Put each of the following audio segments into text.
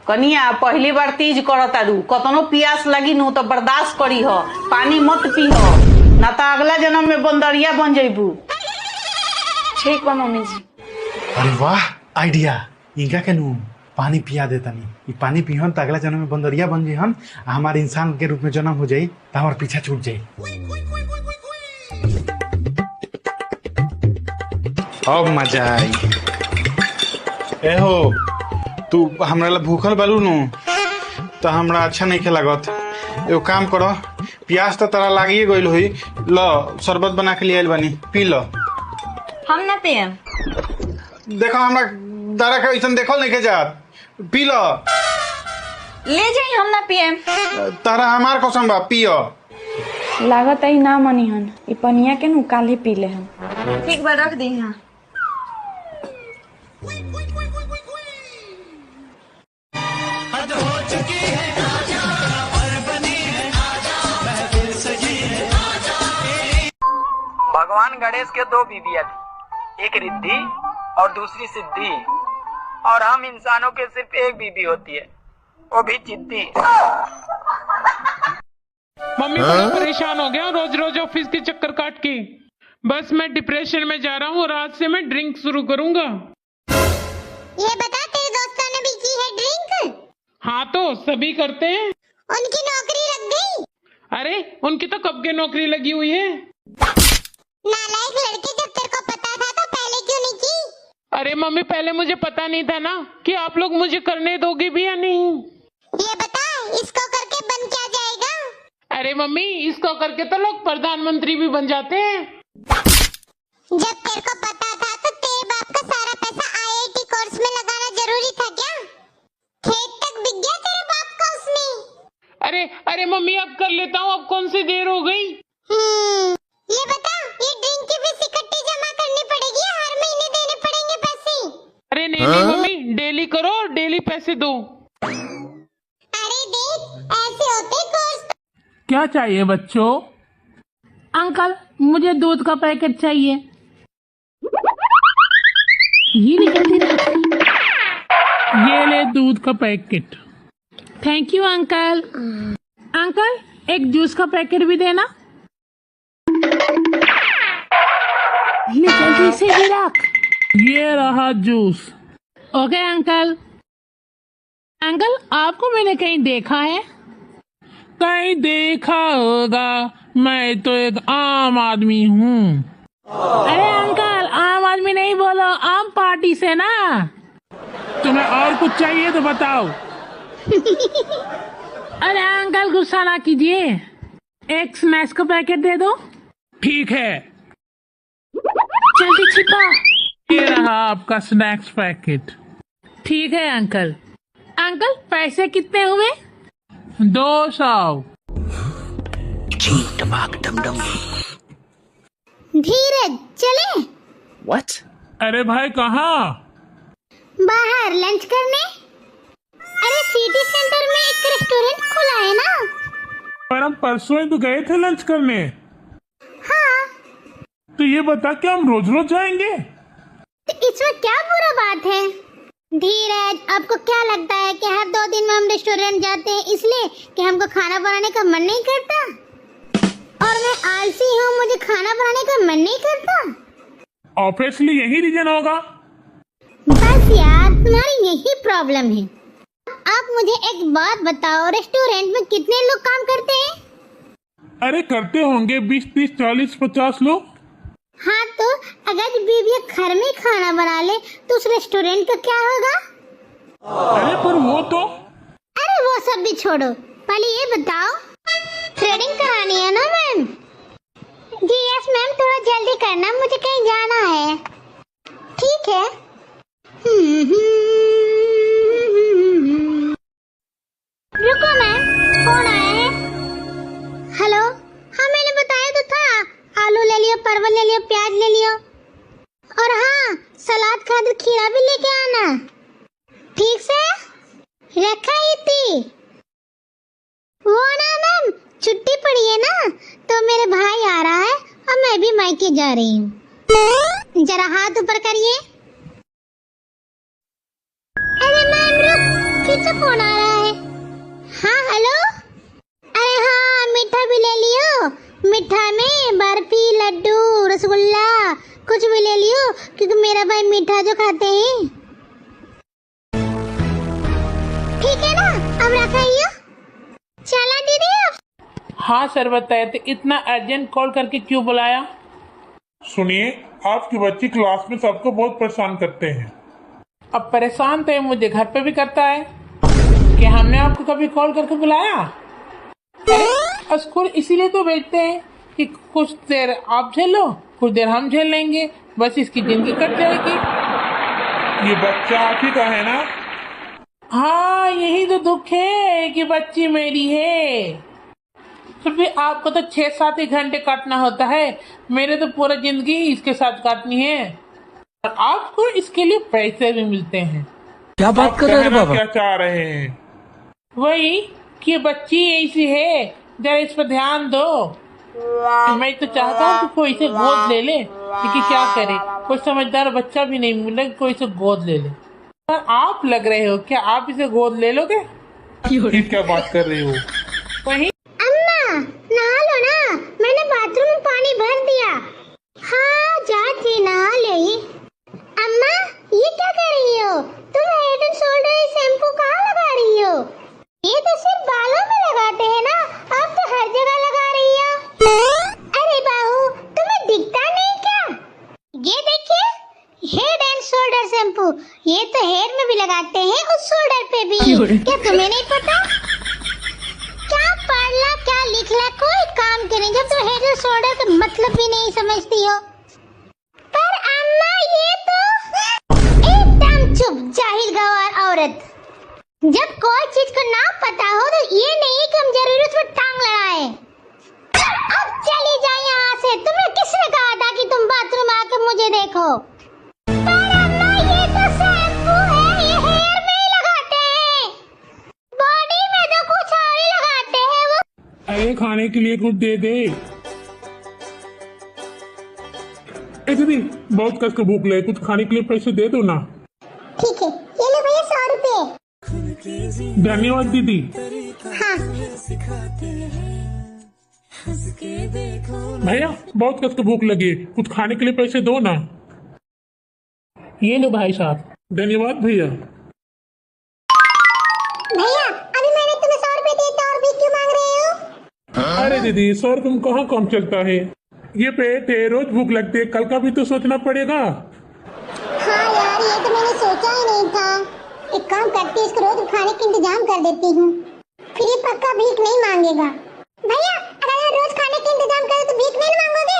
कनिया पहली बार तीज करतारू, कतनो प्यास लगी नु तो बर्दाश्त करी हो, पानी मत पी हो, ना तो अगला जन्म में बंदरिया बन जाइबू। ठीक बा मम्मी जी। अरे वाह आइडिया। इनका के नु पानी पिया देता नहीं, ये पानी पिहन तो अगला जन्म में बंदरिया बन जाइहन, हमारे इंसान के रूप में जन्म हो जाई तो हमारे पीछा छूट जाई। अब मजा आई। ए हो तू हमरा ला भूखल बालू नु तो हमरा अच्छा नहीं खे लागत। एगो काम करो, प्यास तो तारा लागिए गइल हुई, लो शरबत बना के लिए आइल बानी, पी लो। हम ना पियम। देखो हमरा दारा के ऐसा देखल नहीं के जात, पी लो। ले जाई, हम ना पियम। तारा हमार कसम बा, पियो। लागत आई ना मनी हन, ई पनिया के नु काले पी ले हम। ठीक बा, रख दी। हाँ भगवान गणेश के दो बीबियां थी, एक रिद्धि और दूसरी सिद्धि, और हम इंसानों के सिर्फ एक बीबी होती है, वो भी चिद्दी। मम्मी बड़ा परेशान हो गया रोज रोज ऑफिस के चक्कर काट के। बस मैं डिप्रेशन में जा रहा हूँ और आज से मैं ड्रिंक शुरू करूंगा। ये बता, तेरे दोस्तों ने भी की है ड्रिंक? हाँ तो सभी करते हैं। उनकी नौकरी लग गई? अरे उनकी तो कब की नौकरी लगी हुई है। नालायक लड़के, जब तेरे को पता था तो पहले क्यों नहीं की? अरे मम्मी पहले मुझे पता नहीं था ना कि आप लोग मुझे करने दोगे भी या नहीं। ये बता, इसको करके बन क्या जाएगा? अरे मम्मी इसको करके तो लोग प्रधानमंत्री भी बन जाते हैं। जब तेरे को पता था तो तेरे बाप का सारा पैसा आईआईटी कोर्स में लगाना जरूरी था क्या? खेत तक बिक गया तेरे बाप का उसमें। अरे अरे मम्मी अब कर लेता हूँ, अब कौन सी देर हो गई। ये बता, ये ड्रिंक की फीस इकट्ठी जमा करनी पड़ेगी या हर महीने देने पड़ेंगे पैसे? अरे नहीं नहीं मम्मी, डेली करो, डेली पैसे दो। अरे देख, ऐसे होते कोर्स। क्या चाहिए बच्चों? अंकल मुझे दूध का पैकेट चाहिए। ये निकलती रही। ये ले दूध का packet. Thank you uncle. Uncle एक जूस का पैकेट भी देना। ले जल्दी से भी रख। ये रहा जूस। Okay uncle. अंकल आपको मैंने कहीं देखा है? कहीं देखा होगा, मैं तो एक आम आदमी हूँ। अरे अंकल आम आदमी नहीं बोलो, आम पार्टी से ना। तुम्हें और कुछ चाहिए तो बताओ। अरे अंकल गुस्सा ना कीजिए, एक स्नैक्स का पैकेट दे दो। ठीक है, जल्दी छिपा। ये रहा आपका स्नैक्स पैकेट। ठीक है अंकल। अंकल पैसे कितने हुए? 200। धीरज चले। What? अरे भाई कहाँ? बाहर लंच करने। अरे सिटी सेंटर में एक रेस्टोरेंट खुला है ना। पर हम परसों ही तो गए थे लंच करने। हाँ। तो ये बता कि हम रोज रोज जाएंगे? तो इसमें क्या बुरा बात है? धीरज, आपको क्या लगता है कि हर 2 दिन में हम रेस्टोरेंट जाते हैं इसलिए कि हमको खाना बनाने का मन नहीं करता? और मैं आलसी हूँ, मुझे खाना बनाने का मन नहीं करता? ऑब्वियसली यही रीजन होगा। बस यार, तुम्हारी यही प्रॉब्लम है। आप मुझे एक बात बताओ, रेस्टोरेंट में कितने लोग काम करते हैं? अरे करते होंगे 20, 30, 40, 50 लोग। हाँ तो अगर बीवी घर में खाना बना ले तो उस रेस्टोरेंट का क्या होगा? अरे पर वो तो। अरे वो सब भी छोड़ो, पहले ये बताओ, थ्रेडिंग करानी है ना मैम? जी यस मैम, थोड़ा जल्दी करना, मुझे कहीं जाना है। ठीक है। रुको मैम, फोन आया है। हेलो, हाँ मैंने बताया तो था, आलू ले लियो, परवल ले लियो, प्याज ले लियो, और हाँ सलाद खातिर खीरा भी लेके आना। ठीक से रखा ही थी वो ना मैम, छुट्टी पड़ी है ना तो मेरे भाई आ रहा है और मैं भी मायके जा रही हूँ। जरा हाथ ऊपर करिए। अरे मैम रुक, फिर से फोन आ रहा है। हाँ हेलो, अरे हाँ मीठा भी ले लियो, मीठा में बर्फी लड्डू रसगुल्ला कुछ भी ले लियो, क्योंकि मेरा भाई मीठा जो खाते हैं। ठीक है ना, अब रखाइयो। चला दीदी अब। हाँ सर बताए, तो इतना अर्जेंट कॉल करके क्यों बुलाया? सुनिए, आपकी बच्ची क्लास में सबको बहुत परेशान करते हैं। अब परेशान तो ये मुझे घर पे भी करता है। क्या हमने आपको कभी कॉल करके बुलाया? अरे स्कूल इसीलिए तो भेजते हैं कि कुछ देर आप झेलो, कुछ देर हम झेल लेंगे, बस इसकी जिंदगी कट जाएगी। ये बच्चा आप ही का है ना? हाँ यही तो दुख है कि बच्ची मेरी है। तो फिर आपको तो 6-7 ही घंटे काटना होता है, मेरे तो पूरा जिंदगी इसके साथ काटनी है, और आपको इसके लिए पैसे भी मिलते हैं। क्या बात कर रहे हैं बाबा? क्या चाह रहे हैं? वही कि बच्ची ऐसी है, जरा इस पर ध्यान दो। मैं तो चाहता हूँ कि कोई इसे गोद ले ले, लेकिन क्या करे, कोई समझदार बच्चा भी नहीं मिला, कोई इसे गोद ले ले। पर आप लग रहे हो, क्या आप इसे गोद ले लोगे? क्या बात कर रही हो? वही अम्मा नहा लो ना, मैंने बाथरूम में पानी भर दिया। हाँ जाती नहा ले। अम्मा ये क्या कर रही हो तुम? हेड एंड शोल्डर शैम्पू कहाँ लगा रही हो? ये तो सिर्फ बालों में लगाते हैं ना, अब तो हर जगह लगा रही हो। अरे बाहू तुम्हें दिखता नहीं क्या? ये देखिए हेड एंड शोल्डर शैम्पू, ये तो हेड में भी लगाते हैं और शोल्डर पे भी। क्या तुम्हें नहीं पता? क्या पढ़ ला क्या लिख ला, कोई काम के नहीं जब तुम हेड और शोल्डर का मतलब भी नहीं समझती हो। पर अम्मा ये तो एकदम चुप जाहिल गवार औरत। जब कोई चीज को ना पता हो तो ये नहीं कि हम जरूर उस पर टांग लड़ाएं। अब चली जाए यहाँ से, तुम्हें किसने कहा था कि तुम बाथरूम आके मुझे देखो? पर अम्मा ये तो शैम्पू है, ये हेयर में ही लगाते हैं, बॉडी में तो कुछ और ही लगाते हैं वो। अरे खाने के लिए कुछ दे दे। दीदी बहुत कस के भूख लगे, कुछ खाने के लिए पैसे दे दो ना। ठीक है ये लो भैया 100 रुपए। धन्यवाद दीदी। हाँ भैया बहुत कस के भूख लगी, कुछ खाने के लिए पैसे दो ना। ये लो भाई साहब। धन्यवाद भैया। भैया अभी मैंने तुम्हें 100 रुपए दिए थे और भी क्यों मांग रहे हो? अरे दीदी 100 रुपये में कहाँ काम चलता है, ये पेट है, रोज भूख लगती है, कल का भी तो सोचना पड़ेगा। हाँ यार ये तो मैंने सोचा ही नहीं था। एक काम करती हूँ, इसको रोज खाने का इंतजाम कर देती हूँ, फिर ये पक्का भीख नहीं मांगेगा। भैया अगर रोज खाने का इंतजाम करे तो भीख नहीं मांगोगे?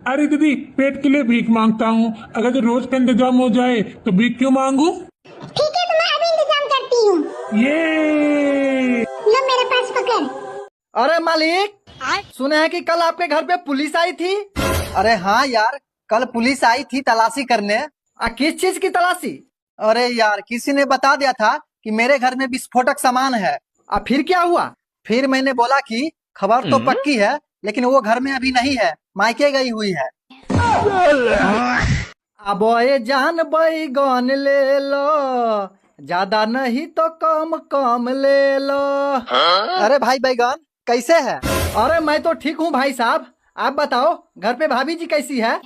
अरे दीदी पेट के लिए भीख मांगता हूँ, अगर रोज का इंतजाम हो जाए तो भीख क्यों मांगू? ठीक है तो मैं अभी इंतजाम करती हूँ। ये लो मेरे पास पकड़। अरे मालिक, सुने हैं कि कल आपके घर पे पुलिस आई थी? अरे हाँ यार, कल पुलिस आई थी तलाशी करने। किस चीज की तलाशी? अरे यार किसी ने बता दिया था कि मेरे घर में विस्फोटक सामान है। फिर क्या हुआ? फिर मैंने बोला कि खबर तो पक्की है, लेकिन वो घर में अभी नहीं है, मायके गई हुई है। अब ये जान बैगन ले लो, ज्यादा नहीं तो कम कम ले लो। अरे भाई बैगन कैसे है? अरे मैं तो ठीक हूँ भाई साहब, आप बताओ घर पे भाभी जी कैसी है?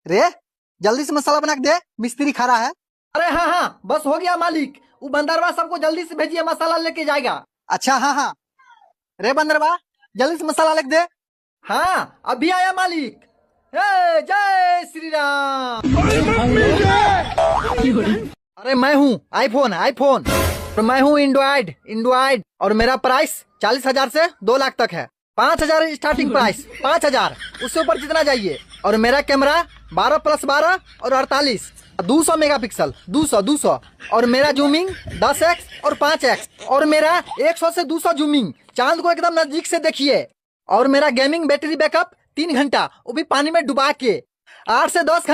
रे जल्दी से मसाला बना के दे, मिस्त्री खड़ा है। अरे हाँ हाँ बस हो गया मालिक, वो बंदरवा सबको जल्दी से भेजिए, मसाला लेके जाएगा। अच्छा हाँ हाँ, रे बंदरवा जल्दी से मसाला लिख दे। हाँ अभी आया मालिक। जय श्री राम। अरे मैं हूँ आईफोन, तो मैं हूँ एंड्रॉइड और मेरा प्राइस 40,000 से 2 लाख तक है। 5,000 स्टार्टिंग प्राइस, 5,000 उससे ऊपर जितना चाहिए। और मेरा कैमरा 12+12 और 48 200 मेगापिक्सल 200 और मेरा जूमिंग 10x और 5x और मेरा 100 से 200 जूमिंग, चांद को एकदम नजदीक से देखिए। और मेरा गेमिंग बैटरी बैकअप 3 घंटा, वो भी पानी में डुबा के। 8 से 10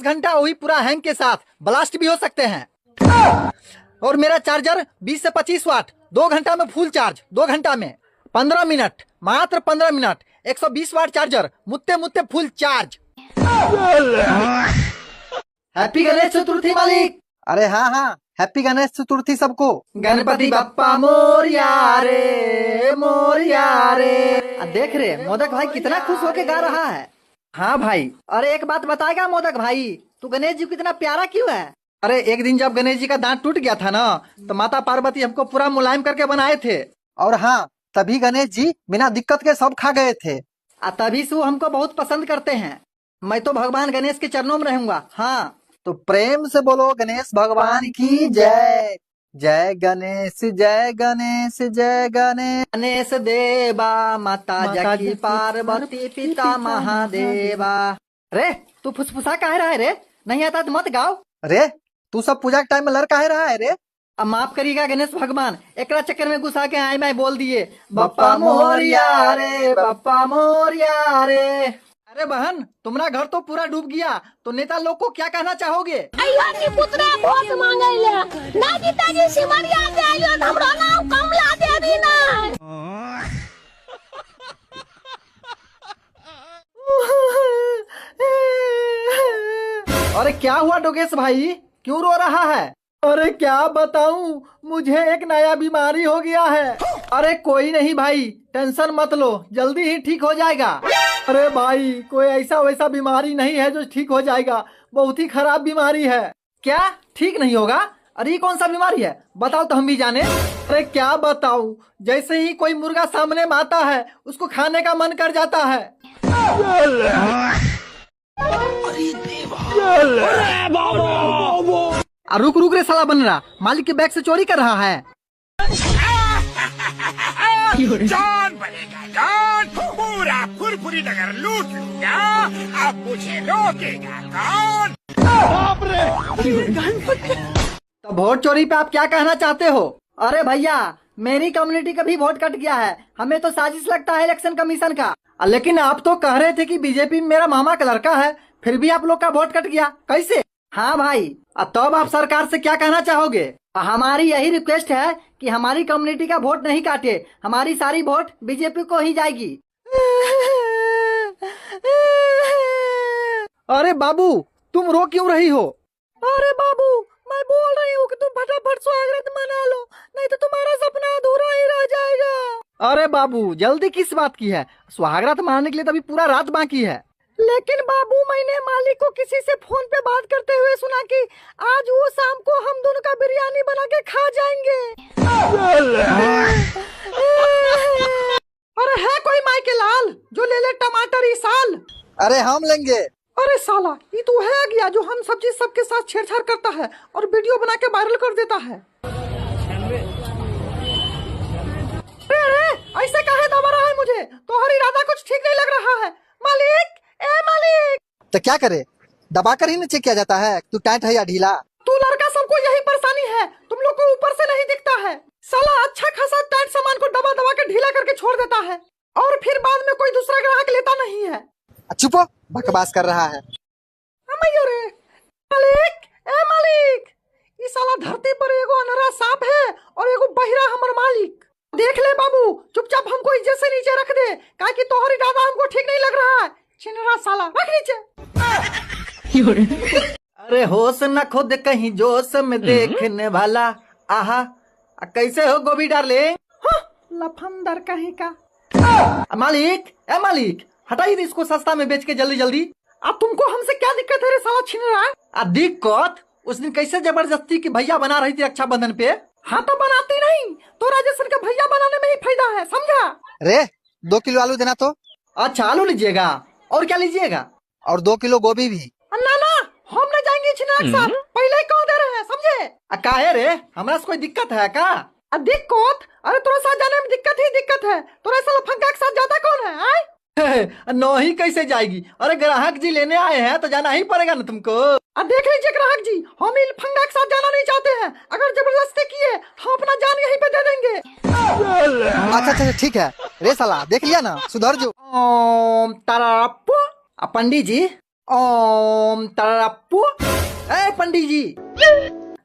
घंटा वही पूरा हैंग के साथ, ब्लास्ट भी हो सकते हैं। और मेरा चार्जर 20 से 25 वाट, 2 घंटा में फुल चार्ज, 2 घंटा में 15 मिनट, मात्र 15 मिनट, 120 वाट चार्जर, मुत्ते full charge. Happy Ganesh Chaturthi मालिक। अरे हाँ हाँ, हैप्पी गणेश चतुर्थी सबको। गणपति बप्पा मोरिया रे मोरिया रे। देख रे मोदक भाई कितना खुश होके गा रहा है। हाँ भाई, अरे एक बात बताएगा मोदक भाई, तू गणेश जी को कितना प्यारा क्यों है? अरे एक दिन जब गणेश जी का दांत टूट गया था ना, तो माता पार्वती हमको पूरा मुलायम करके बनाए थे। और हाँ, तभी गणेश जी बिना दिक्कत के सब खा गए थे। तभी से वो हमको बहुत पसंद करते हैं। मैं तो भगवान गणेश के चरणों में रहूंगा। हाँ, तो प्रेम से बोलो गणेश भगवान की जय। जय गणेश जय गणेश जय गणेश। गणेश देवा माता जगी पार्वती पिता महादेवा। रे तू फुसफुसा काहे रहा है रे? नहीं आता तो मत गाओ। रे तू सब पूजा के टाइम में लड़ काहे रहा है रे? अब माफ करिएगा गणेश भगवान, एकरा चक्कर में घुसा के आए मैं बोल दिए बप्पा मोरिया रे बप्पा मोरिया रे। अरे बहन, तुम्हारा घर तो पूरा डूब गया, तो नेता लोग को क्या कहना चाहोगे? वोट मांगे ना पिताजी सिमरिया से आइयो, हमरो नाम कमला देवी ना। अरे क्या हुआ डोगेश भाई, क्यों रो रहा है? अरे क्या बताऊं, मुझे एक नया बीमारी हो गया है। अरे कोई नहीं भाई, टेंशन मत लो, जल्दी ही ठीक हो जाएगा। अरे भाई कोई ऐसा वैसा बीमारी नहीं है जो ठीक हो जाएगा, बहुत ही खराब बीमारी है। क्या ठीक नहीं होगा? अरे कौन सा बीमारी है बताओ तो हम भी जाने। अरे क्या बताऊं, जैसे ही कोई मुर्गा सामने में आता है उसको खाने का मन कर जाता है। रुक रुक रे साला बन रहा, मालिक के बैग से चोरी कर रहा है। जॉन बनेगा जॉन, पूरा फुरफुरी नगर लूट लूंगा, अब मुझे रोकेगा कौन? तो वोट चोरी पे आप क्या कहना चाहते हो? अरे भैया, मेरी कम्युनिटी का भी वोट कट गया है, हमें तो साजिश लगता है इलेक्शन कमीशन का। लेकिन आप तो कह रहे थे कि बीजेपी में मेरा मामा का लड़का है, फिर भी आप लोग का वोट कट गया, कैसे? हाँ भाई, तब आप सरकार से क्या कहना चाहोगे? हमारी यही रिक्वेस्ट है कि हमारी कम्युनिटी का वोट नहीं काटे, हमारी सारी वोट बीजेपी को ही जाएगी। अरे बाबू, तुम रो क्यों रही हो? अरे बाबू, मैं बोल रही हूँ कि तुम फटाफट स्वागत मना लो, नहीं तो तुम्हारा सपना अधूरा ही रह जाएगा। अरे बाबू, जल्दी किस बात की है? स्वागत मनाने के लिए तो अभी पूरा रात बाकी है। लेकिन बाबू, मैंने मालिक को किसी से फोन पे बात करते हुए सुना कि आज वो शाम को हम दोनों का बिरयानी बना के खा जाएंगे। अरे है कोई माई के लाल जो ले ले टमाटर इस साल? अरे हम लेंगे। अरे साला, ये तो है गया जो हम सब्जी सबके साथ छेड़छाड़ करता है और वीडियो बना के वायरल कर देता है। अरे ऐसे काहे दबा रहा है मुझे? तुम्हारी इरादा कुछ ठीक नहीं लग रहा है। मालिक, ए मालिक। तो क्या करे, दबाकर ही नीचे किया जाता है? तू टाइट है या ढीला? तू लड़का, सबको यही परेशानी है, तुम लोग को ऊपर से नहीं दिखता है। साला अच्छा खासा टाइट सामान को दबा दबा के ढीला करके छोड़ देता है और फिर बाद में कोई दूसरा ग्राहक लेता नहीं है। चुप, बकवास कर रहा है। मालिक, ए मालिक, ये साला धरती पर एगो अनरा सांप है और एगो बहिरा हमर मालिक। देख ले बाबू, चुपचाप हमको इज्जत से नीचे रख दे, काहे कि तोहरी दादा हमको ठीक नहीं लग रहा है। छिनरा साला, रख नीचे। अरे होश न खुद कहीं जोश में देखने वाला। आहा, कैसे हो गोभी डार्लिंग? लफंदर कहीं का। मालिक, ए मालिक, हटाइए इसको सस्ता में बेच के जल्दी जल्दी। अब तुमको हमसे क्या दिक्कत है रे साला छिनरा? दिक्कत उस दिन कैसे जबरदस्ती की भैया बना रही थी रक्षाबंधन पे। हाँ तो बनाती नहीं तो राजेश्वर का भैया बनाने में ही फायदा है, समझा? रे 2 किलो आलू देना तो। अच्छा, आलू लीजिएगा, और क्या लीजिएगा? और 2 किलो गोभी भी। ना ना, हम न जाएंगे छिनाक साहब, पहले ही कह दे रहे हैं, समझे? काहे रे, हमरा से कोई दिक्कत है का? दिक्कत? अरे तोरा साथ जाने में दिक्कत ही दिक्कत है, तोरा साला फंका के साथ जाता कौन है? आए नहीं कैसे जाएगी? अरे ग्राहक जी लेने आए हैं तो जाना ही पड़ेगा ना तुमको। अब देख लीजिए ग्राहक जी, हम इन फंगा के साथ जाना नहीं चाहते हैं, अगर जबरदस्ती किए तो अपना जान यहीं पे दे देंगे। अच्छा अच्छा ठीक है रे साला, देख लिया ना, सुधर जो। ओम तरप्पु। पंडित जी, ओम तरप्पु। ए पंडित जी,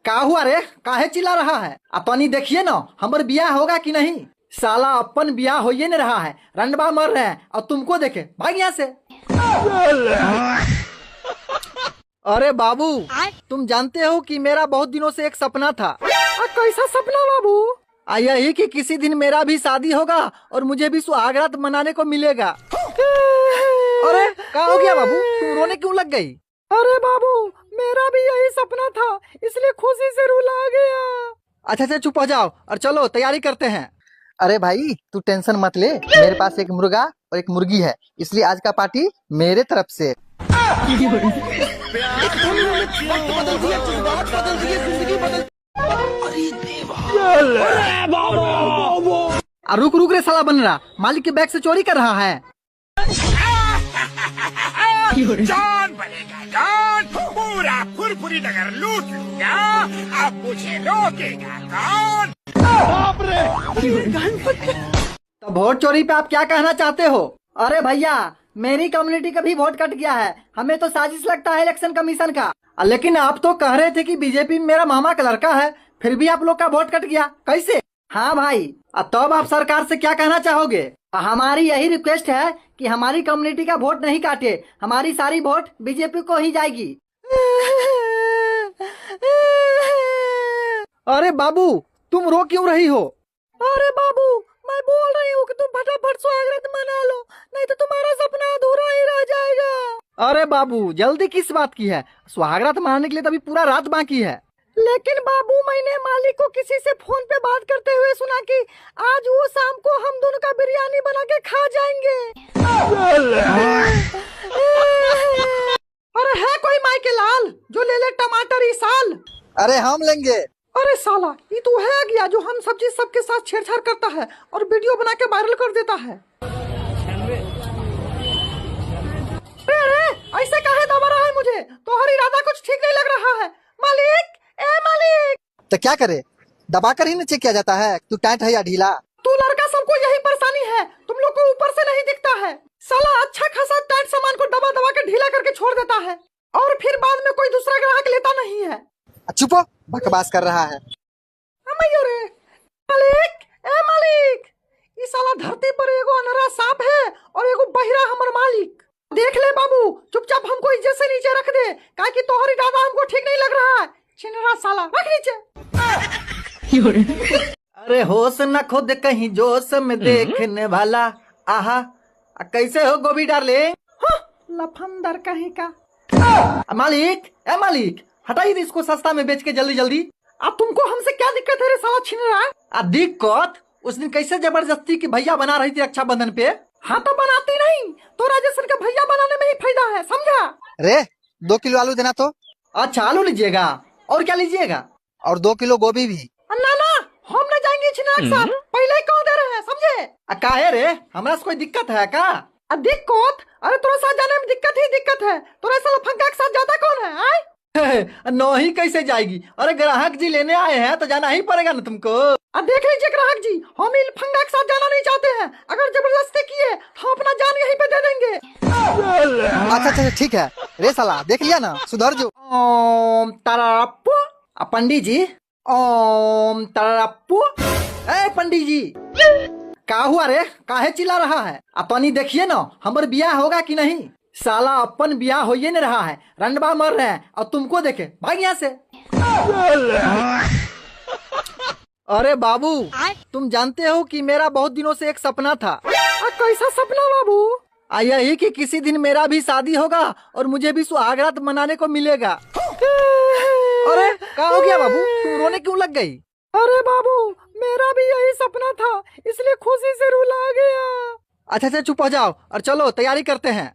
का हुआ रे, काहे चिल्ला रहा है? अपनी देखिए ना, हमारे ब्याह होगा कि नहीं? साला अपन ब्याह हो ही नहीं रहा है, रंडबा मर रहे हैं और तुमको देखे भाग यहाँ से। अरे बाबू, तुम जानते हो कि मेरा बहुत दिनों से एक सपना था। कैसा सपना बाबू? यही कि किसी दिन मेरा भी शादी होगा और मुझे भी सुहागरात मनाने को मिलेगा। अरे क्या हो गया बाबू, तुम रोने क्यों लग गई? अरे बाबू, मेरा भी यही सपना था, इसलिए खुशी से रुला गया। अच्छा चुप हो जाओ और चलो तैयारी करते हैं। अरे भाई तू टेंशन मत ले, मेरे पास एक मुर्गा और एक मुर्गी है, इसलिए आज का पार्टी मेरे तरफ से। रुक रे साला बन रहा, मालिक के बैग से चोरी कर रहा है। जान बनेगा जान, पूरा फुरफुरी नगर लूट लूंगा, अब मुझे रोकेगा कौन? तो वोट चोरी पे आप क्या कहना चाहते हो? अरे भैया, मेरी कम्युनिटी का भी वोट कट गया है, हमें तो साजिश लगता है इलेक्शन कमीशन का। लेकिन आप तो कह रहे थे कि बीजेपी में मेरा मामा का लड़का है, फिर भी आप लोग का वोट कट गया, कैसे? हाँ भाई, तब आप सरकार से क्या कहना चाहोगे? हमारी यही रिक्वेस्ट है कि हमारी कम्युनिटी का वोट नहीं काटे, हमारी सारी वोट बीजेपी को ही जाएगी। अरे बाबू, तुम रो क्यों रही हो? अरे बाबू, मैं बोल रही हूँ कि तुम फटाफट सुहागरात मना लो, नहीं तो तुम्हारा सपना अधूरा ही रह जाएगा। अरे बाबू, जल्दी किस बात की है? सुहागरात मनाने के लिए तो अभी पूरा रात बाकी है। लेकिन बाबू, मैंने मालिक को किसी से फोन पे बात करते हुए सुना कि आज वो शाम को हम दोनों का बिरयानी बना के खा जाएंगे। अरे है कोई माई के लाल जो ले ले टमाटर इस साल? अरे हम लेंगे। अरे साला, ये तो है गया जो हम सब्जी सबके साथ छेड़छाड़ करता है और वीडियो बना के वायरल कर देता है। अरे ऐसे काहे दबा रहा है मुझे? तुम्हारी इरादा कुछ ठीक नहीं लग रहा है। मालिक, ए मालिक। तो क्या करे, दबा कर ही नीचे किया जाता है? तू टाइट है या ढीला? तू लड़का, सबको यही परेशानी है, तुम लोग को ऊपर से नहीं दिखता है। साला अच्छा खासा टाइट सामान को दबा दबा के ढीला करके छोड़ देता है और फिर बाद में कोई दूसरा ग्राहक लेता नहीं है। चुप, बकवास कर रहा है। मालिक, ए मालिक, इस साला धरती पर एगो अनहरा सांप है और एगो बहिरा हमर मालिक। देख ले बाबू, चुपचाप हमको इज्जत से नीचे रख दे, काहे कि तोहरी दादा हमको ठीक नहीं लग रहा है। छिनरा साला, रख नीचे। अरे होश न खुद कहीं जोश में देखने वाला, आहा कैसे हो गोभी डार्लिंग? लफंदर कहीं का। मालिक, ए मालिक, हटाइए इसको सस्ता में बेच के जल्दी जल्दी। अब तुमको हमसे क्या दिक्कत है रे साला छिनरा? दिक्कत उस दिन कैसे जबरदस्ती की भैया बना रही थी रक्षाबंधन पे। हाँ तो बनाती नहीं तो राजेशन का भैया बनाने में ही फायदा है, समझा? रे 2 किलो आलू देना तो। अच्छा आलू लीजिएगा, और क्या लीजिएगा? और 2 किलो गोभी भी। ना ना, हम न जाएंगे छिनरा के साथ, पहले ही कह दे रहे हैं, समझे? काहे रे, हमरा से कोई दिक्कत है का? दिक्कत? अरे तोरा साथ जाने में दिक्कत ही दिक्कत है, तोरा साला फंका के साथ जाता कौन है? आए नहीं कैसे जाएगी? अरे ग्राहक जी लेने आए हैं तो जाना ही पड़ेगा ना तुमको। देख लीजिए ग्राहक जी, हम फंगा के साथ जाना नहीं चाहते हैं, अगर जबरदस्ती किए हम अपना जान यहीं पे दे देंगे। अच्छा ठीक है रे साला, देख लिया ना, सुधर जो। ओम तरप्पु। पंडित जी, ओम तरप्पु। ए पंडित जी, का हुआ रे, काहे चिल्ला रहा है? अपनी देखिए ना, हमारे बियाह होगा कि नहीं? साला अपन बियाह हो ही नहीं रहा है, रंडबा मर रहे हैं और तुमको देखे भाग यहाँ से। अरे बाबू, तुम जानते हो कि मेरा बहुत दिनों से एक सपना था। कैसा सपना बाबू? यही कि किसी दिन मेरा भी शादी होगा और मुझे भी सुहागरात मनाने को मिलेगा। अरे क्या हो गया बाबू, तुम रोने क्यों लग गई? अरे बाबू, मेरा भी यही सपना था, इसलिए खुशी से रुला गया। अच्छा चुप हो जाओ और चलो तैयारी करते हैं।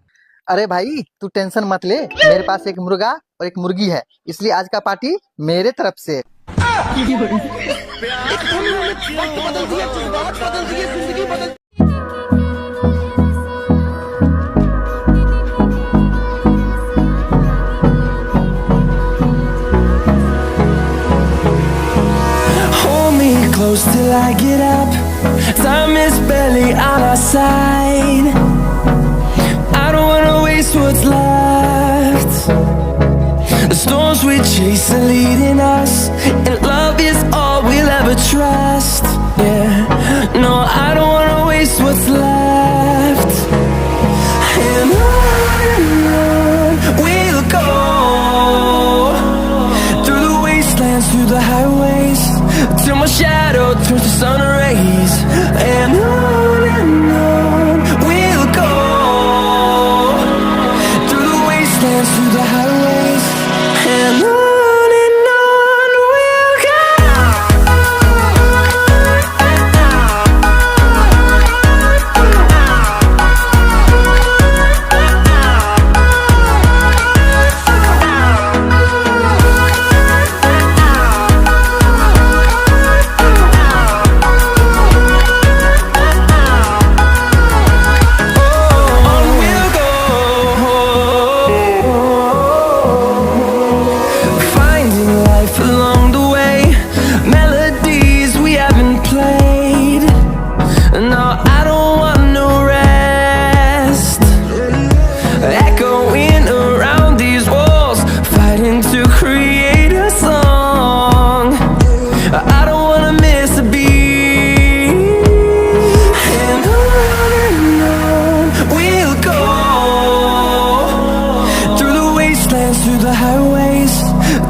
अरे भाई तू टेंशन मत ले, मेरे पास एक मुर्गा और एक मुर्गी है, इसलिए आज का पार्टी मेरे तरफ से। Hold me close till I get up. Time is barely on our side. I don't wanna waste what's left. The storms we chase are leading us, and love is all we'll ever trust. Yeah, no, I don't wanna waste what's left. And on we'll go.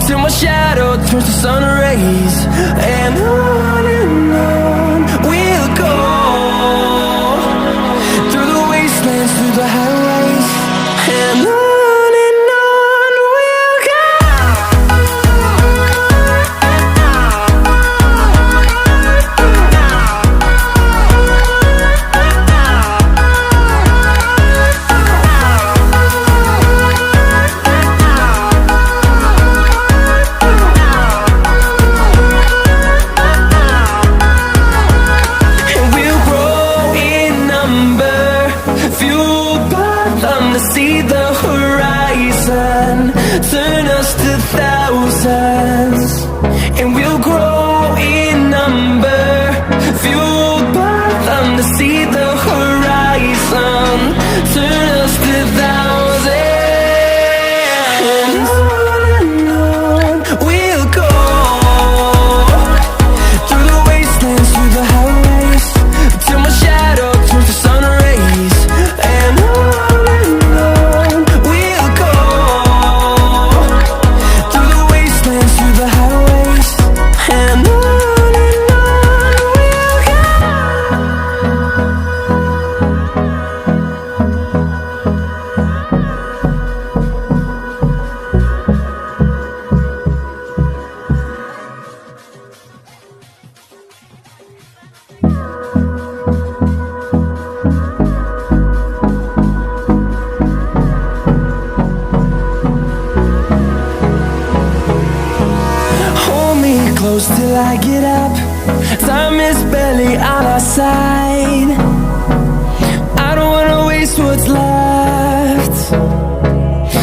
till my shadow turns to sun rays. And on we'll go, through the wastelands, through the highways, and on we'll go. See the horizon, turn us to thousands, and we'll grow in number, fueled by them to see the horizon, turn us to thousands. And on we'll go, through the wastelands, through the highways, till my shadow turns to sun rays. And on close till I get up. Time is barely on our side. I don't wanna waste what's left.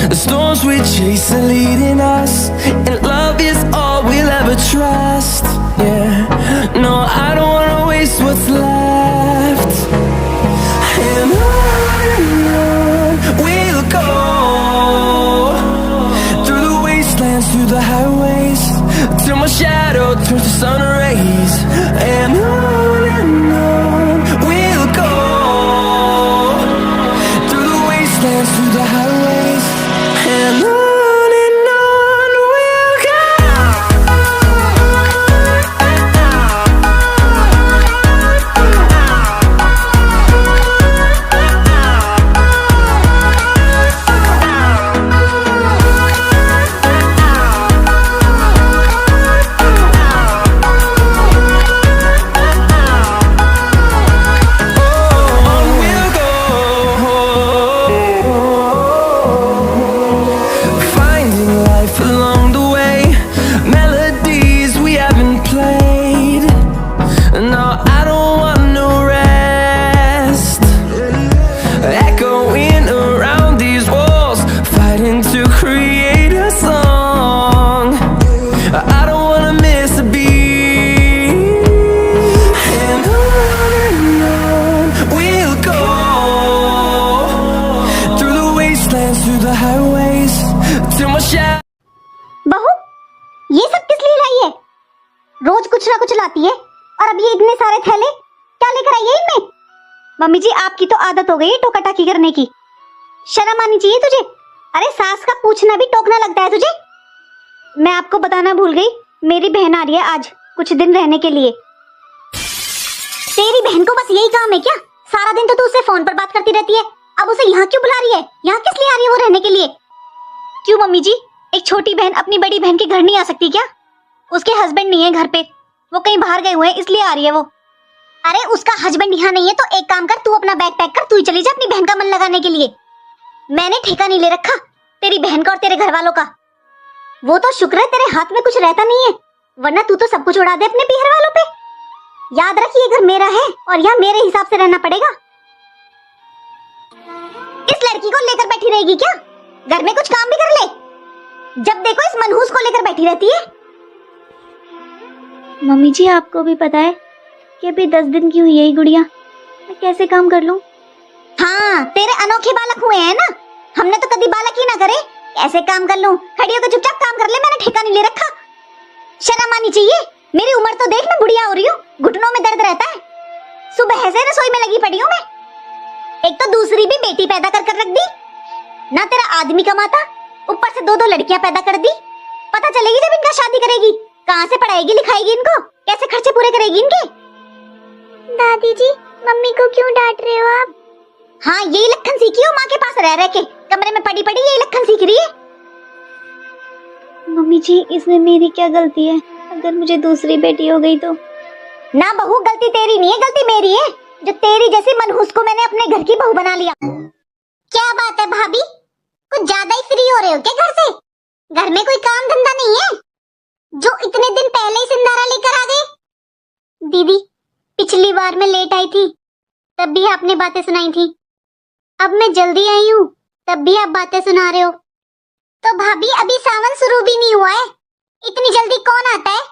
The storms we chase are leading us, and love is all we'll ever trust. Yeah, no, I don't wanna waste what's left. And on we'll go, through the wastelands, through the highways, till my shadow turns to sun rays. And on we'll go, through the wastelands, through the highways, and on we'll go. बहू, ये सब किस लिए लाई है? रोज कुछ ना कुछ लाती है, और अब ये इतने सारे थैले क्या लेकर आई है इनमें? मम्मी जी, आपकी तो आदत हो गई है टोका टाकी करने की। शर्म आनी चाहिए तुझे। अरे सास का पूछना भी टोकना लगता है तुझे। मैं आपको बताना भूल गई, मेरी बहन आ रही है आज कुछ दिन रहने के लिए। तेरी बहन को बस यही काम है क्या? सारा दिन तो तू उससे फोन पर बात करती रहती है, अब उसे यहाँ क्यों बुला रही है? यहाँ किस लिए आ रही है वो रहने के लिए? क्यों मम्मी जी, एक छोटी बहन अपनी बड़ी बहन के घर नहीं आ सकती क्या? उसके हस्बैंड नहीं है घर पे, वो कहीं बाहर गए हुए हैं, इसलिए आ रही है वो। अरे उसका हस्बैंड यहाँ नहीं है तो एक काम कर, तू अपना बैग पैक कर, तू ही चली जा अपनी बहन का मन लगाने के लिए। मैंने ठेका नहीं ले रखा तेरी बहन का और तेरे घर वालों का। वो तो शुक्र है तेरे हाथ में कुछ रहता नहीं है, वरना तू तो सब कुछ उड़ा दे अपने पीहर वालों पे। याद रख, ये घर मेरा है और यहाँ मेरे हिसाब से रहना पड़ेगा। इस लड़की को लेकर बैठी रहेगी क्या? घर में कुछ काम भी कर ले। जब देखो इस मनहूस को लेकर बैठी रहती है। मम्मी जी, आपको भी पता है कि अभी 10 दिन की हुई है गुड़िया, मैं कैसे काम कर लूं? हाँ, तेरे अनोखे बालक हुए हैं ना, हमने तो कभी बालक ही ना करे। कैसे काम कर लूं? खड़ी होकर चुपचाप काम कर ले, मैंने ठेका नहीं ले रखा। शर्म आनी चाहिए। मेरी उम्र तो देख, मैं बुढ़िया हो रही हूँ, घुटनों में दर्द रहता है। सुबह से रसोई में लगी पड़ी हूँ मैं। एक तो दूसरी भी बेटी पैदा कर रख दी ना, तेरा आदमी कमाता, ऊपर से 2 लड़कियां पैदा कर दी। पता पता चलेगी जब इनका शादी करेगी। कहाँ से पढ़ाएगी लिखाएगी इनको, कैसे खर्चे पूरे करेगी इनके। दादी जी मम्मी को क्यों डांट रहे हो आप? हाँ यही लक्षण सीखी हो माँ के पास रह रह के, कमरे में पड़ी पड़ी यही लक्षण सीख रही है। मम्मी जी इसमें मेरी क्या गलती है? अगर मुझे दूसरी बेटी हो गई तो? ना बहू, गलती तेरी नहीं है, गलती मेरी है जो तेरी जैसी मनहूस को मैंने अपने घर की बहू बना लिया। क्या बात है भाभी, कुछ ज्यादा ही फ्री हो रहे हो क्या घर से? घर में कोई काम धंधा नहीं है जो इतने दिन पहले ही सिंधारा लेकर आ गए? दीदी पिछली बार मैं लेट आई थी तब भी आपने बातें सुनाई थी, अब मैं जल्दी आई हूँ तब भी आप बातें सुना रहे हो। तो भाभी अभी सावन शुरू भी नहीं हुआ है, इतनी जल्दी कौन आता है?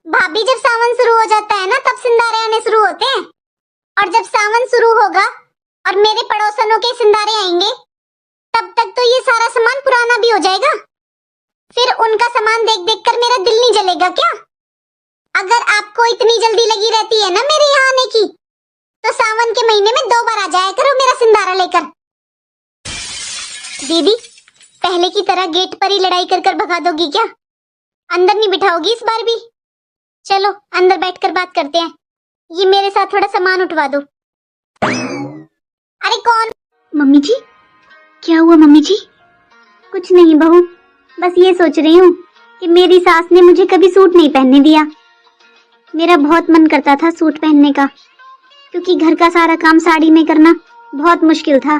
भाभी जब सावन शुरू हो जाता है ना तब सिंधारे आने शुरू होते हैं, और जब सावन शुरू होगा और मेरे पड़ोसनों के सिंधारे आएंगे तब तक तो ये सारा सामान पुराना भी हो जाएगा। फिर उनका सामान देख देख कर मेरा दिल नहीं जलेगा क्या? अगर आपको इतनी जल्दी लगी रहती है ना मेरे यहाँ आने की तो सावन के महीने में 2 बार आ जाया करो मेरा सिंधारा लेकर। दीदी पहले की तरह गेट पर ही लड़ाई कर कर भगा दोगी क्या? अंदर नहीं बिठाओगी इस बार भी? चलो अंदर बैठकर बात करते हैं, ये मेरे साथ थोड़ा सामान उठवा दो। अरे कौन? मम्मी जी क्या हुआ? मम्मी जी कुछ नहीं बहू, बस ये सोच रही हूँ कि मेरी सास ने मुझे कभी सूट नहीं पहनने दिया। मेरा बहुत मन करता था सूट पहनने का, क्योंकि घर का सारा काम साड़ी में करना बहुत मुश्किल था।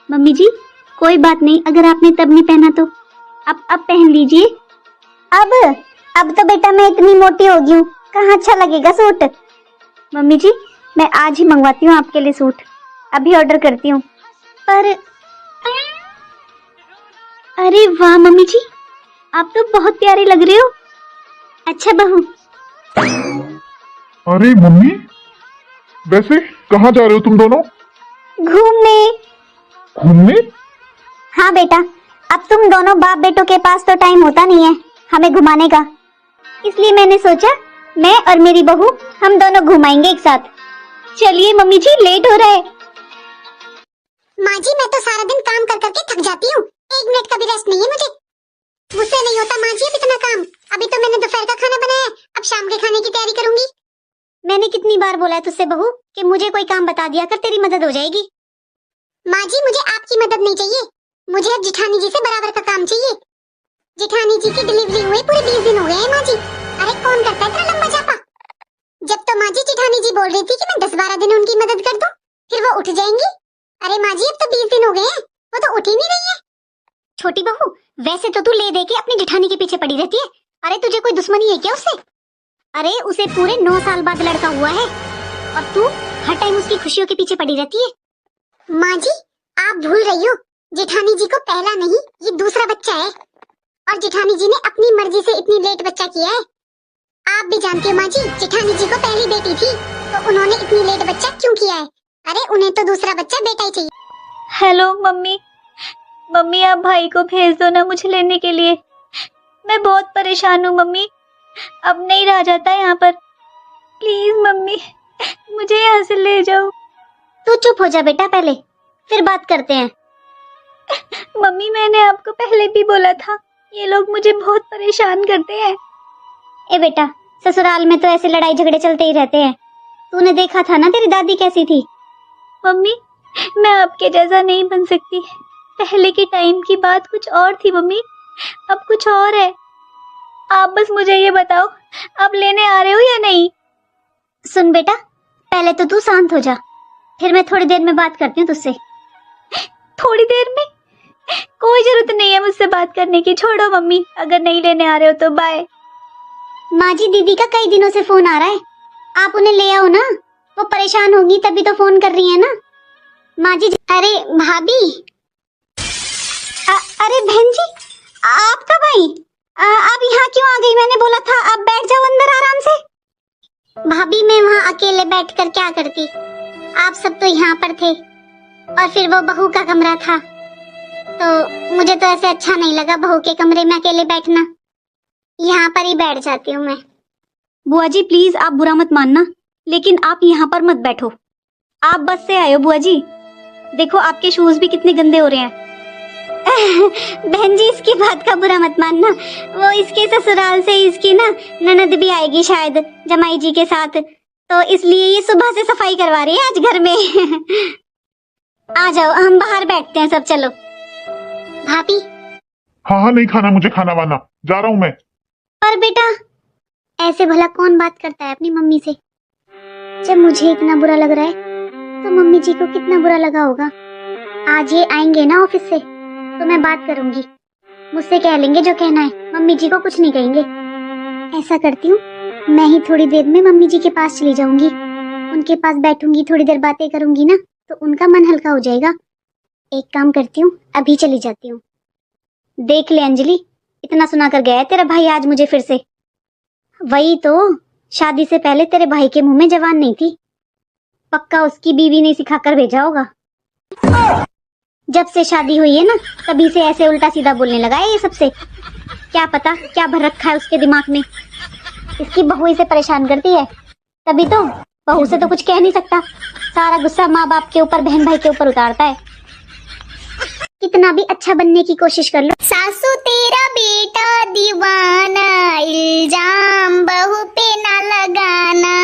मम्मी जी कोई बात नहीं, अगर आपने तब नहीं पहना तो अब पहन लीजिए। अब तो बेटा मैं इतनी मोटी हो गई हूँ, कहाँ अच्छा लगेगा सूट। मम्मी जी मैं आज ही मंगवाती हूँ आपके लिए सूट, अभी ऑर्डर करती हूँ। पर अरे वाह मम्मी जी आप तो बहुत प्यारी लग रही हो। अच्छा बहू। अरे मम्मी वैसे कहाँ जा रहे हो तुम दोनों? घूमने। घूमने? हाँ बेटा, अब तुम दोनों बाप बेटों के पास तो टाइम होता नहीं है हमें घुमाने का, इसलिए मैंने सोचा मैं और मेरी बहू हम दोनों घुमाएंगे एक साथ। चलिए मम्मी जी लेट हो रहा है। माँ जी मैं तो सारा दिन काम कर करके थक जाती हूँ, 1 मिनट का भी रेस्ट नहीं है मुझसे नहीं होता माँ जी अब इतना काम। अभी तो मैंने दोपहर का खाना बनाया है, अब शाम के खाने की तैयारी करूंगी। मैंने कितनी बार बोला है तुझसे बहू कि मुझे कोई काम बता दिया कर, तेरी मदद हो जाएगी। माँ जी मुझे आपकी मदद नहीं चाहिए, मुझे अब जिठानी जी से बराबर का काम चाहिए। जिठानी जी की डिलीवरी हुए पूरे 20 दिन हो गए हैं माँ जी। अरे कौन करता है इतना लंबा जापा? जब तो माँ जी जिठानी जी बोल रही थी कि मैं 10-12 दिन उनकी मदद कर दूं, फिर वो उठ जाएंगी। अरे माँ जी अब तो 20 दिन हो गए हैं, वो तो उठ ही नहीं रही है। छोटी बहू वैसे तो तू ले दे के अपनी जिठानी के पीछे पड़ी रहती है, अरे तुझे कोई दुश्मनी है क्या उससे? अरे उसे पूरे 9 साल बाद लड़का हुआ है और तू हर टाइम उसकी खुशियों के पीछे पड़ी रहती है। माँ जी आप भूल रही हो, जिठानी जी को पहला नहीं ये दूसरा बच्चा है, और जिठानी जी ने अपनी मर्जी से इतनी लेट बच्चा किया है। आप भी जानती हो माँ जी, जिठानी जी को पहली बेटी थी तो उन्होंने इतनी लेट बच्चा क्यों किया है? अरे उन्हें तो दूसरा बच्चा बेटा ही चाहिए। हेलो मम्मी, मम्मी आप भाई को भेज दो ना मुझे लेने के लिए, मैं बहुत परेशान हूँ मम्मी, अब नहीं रहा जाता यहाँ पर, प्लीज मम्मी मुझे यहाँ से ले जाओ। तू चुप हो जा बेटा पहले, फिर बात करते हैं। मम्मी मैंने आपको पहले भी बोला था ये लोग मुझे बहुत परेशान करते हैं। ए बेटा ससुराल में तो ऐसे लड़ाई झगड़े चलते ही रहते हैं, तूने देखा था ना तेरी दादी कैसी थी। मम्मी मैं आपके जैसा नहीं बन सकती, पहले के टाइम की बात कुछ और थी मम्मी, अब कुछ और है। आप बस मुझे ये बताओ आप लेने आ रहे हो या नहीं? सुन बेटा पहले तो तू शांत हो जा, फिर मैं थोड़ी देर में बात करती हूँ तुझसे। थोड़ी देर में? कोई जरूरत नहीं है मुझसे बात करने की, छोड़ो मम्मी, अगर नहीं लेने आ रहे हो तो बाय। माँ जी दीदी का कई दिनों से फोन आ रहा है, आप उन्हें ले आओ ना, वो परेशान होगी तभी तो फोन कर रही है ना। माँ जी अरे भाभी, अरे बहन जी आप कब आई? आप यहाँ क्यों आ गई? मैंने बोला था आप बैठ जाओ अंदर आराम से। भाभी मैं वहाँ अकेले बैठकर क्या करती, आप सब तो यहाँ पर थे और फिर वो बहू का कमरा था, तो मुझे तो ऐसे अच्छा नहीं लगा बहू के कमरे में अकेले बैठना, यहाँ पर ही बैठ जाती हूँ मैं। बुआ जी प्लीज आप बुरा मत मानना, लेकिन आप यहाँ पर मत बैठो, आप बस से आए हो बुआ जी, देखो आपके शूज भी कितने गंदे हो रहे हैं। बहन जी इसकी बात का बुरा मत मानना, वो इसके ससुराल से इसकी ना ननद भी आएगी शायद जमाई जी के साथ, तो इसलिए ये सुबह से सफाई करवा रही है आज घर में। आ जाओ हम बाहर बैठते हैं सब, चलो। भाभी हाँ नहीं खाना मुझे, खाना वाना जा रहा हूँ मैं। पर बेटा ऐसे भला कौन बात करता है अपनी मम्मी से? जब मुझे इतना बुरा लग रहा है तो मम्मी जी को कितना बुरा लगा होगा। आज ये आएंगे ना ऑफिस से तो मैं बात करूंगी, मुझसे कह लेंगे जो कहना है, मम्मी जी को कुछ नहीं कहेंगे। ऐसा करती हूँ मैं ही थोड़ी देर में मम्मी जी के पास चली जाऊंगी, उनके पास बैठूंगी, थोड़ी देर बातें करूंगी ना तो उनका मन हल्का हो जाएगा। एक काम करती हूँ अभी चली जाती हूँ। देख ले अंजलि, इतना सुना कर गया है तेरा भाई आज मुझे फिर से। वही तो, शादी से पहले तेरे भाई के मुंह में जवान नहीं थी, पक्का उसकी बीवी ने सिखाकर भेजा होगा। जब से शादी हुई है ना तभी से ऐसे उल्टा सीधा बोलने लगा है ये सबसे। क्या पता क्या भर रखा है उसके दिमाग में। इसकी बहू इसे परेशान करती है, तभी तो बहू से तो कुछ कह नहीं सकता, सारा गुस्सा माँ बाप के ऊपर, बहन भाई के ऊपर उतारता है। कितना भी अच्छा बनने की कोशिश कर लो। सासू तेरा बेटा दीवाना, इल्जाम बहू पे ना लगाना।